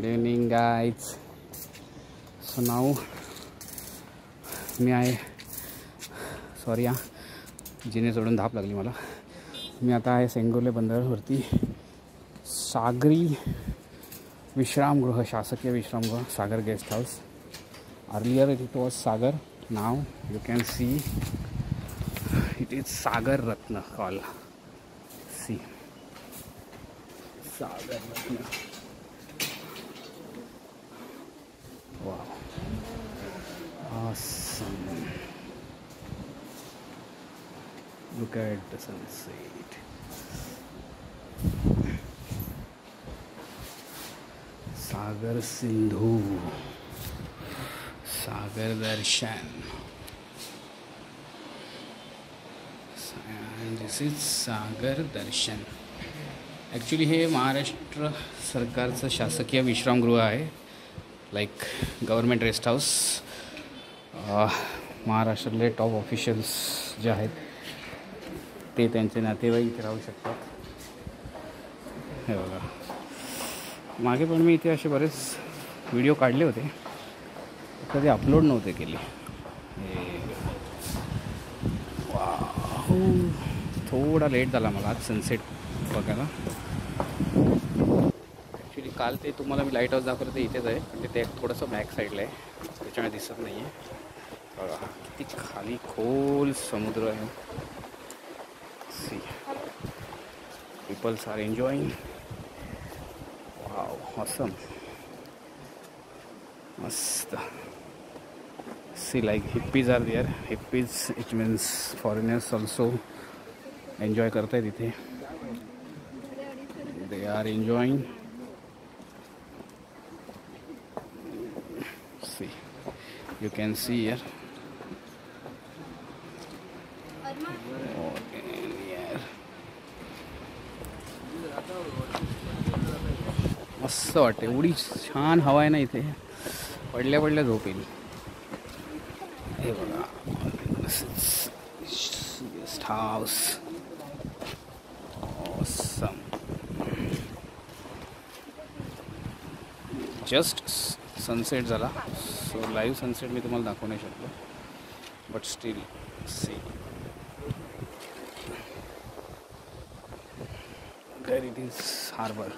Good evening guys. So now मी आहे sorry जिने सोडून धाप लागली मला. मी आता आहे सेंगोले बंदरावरती सागरी विश्रामगृह, शासकीय विश्रामगृह, Sagar guest house. Earlier it was Sagar, now you can see it is Sagar Ratna call. See Sagar Ratna. Wow, awesome. Look at the sunset. Sagar Sindhu, Sagar Darshan, and this is Sagar Darshan. Actually हे महाराष्ट्र सरकारचं शासकीय विश्रामगृह आहे. Like government rest house. महाराष्ट्रातले top officials जे आहेत ते त्यांचे नातेवाईक इथे राहू शकतात. हे बघा, मागे पण मी इथे असे बरेच व्हिडिओ काढले होते, कधी अपलोड नव्हते केले. थोडा लेट झाला मला आज सनसेट बघायला. काल ते तुम्हाला मी लाईट हाऊस दाखवलं ते इथेच आहे, पण ते थोडंसं बॅक साईडला आहे, त्याच्यामुळे दिसत नाही आहे. बघा किती खाली खोल समुद्र आहे. See peoples are enjoying. Wow, awesome, मस्त. See like hippies are there. Hippies it means foreigners also enjoy करत आहेत इथे. They are enjoying. See, you can see here. मस्त वाटते, एवढी छान हवा आहे ना इथे, पडल्या पडल्या झोप येईल. हे बघा, guest house. Awesome. Just sunset झाला, सो लाईव्ह सनसेट मी तुम्हाला दाखवू नाही शकलो, but still see there it is harbour.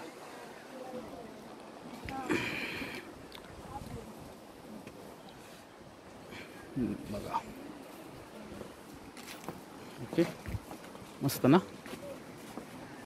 बघा, ओके, मस्त ना.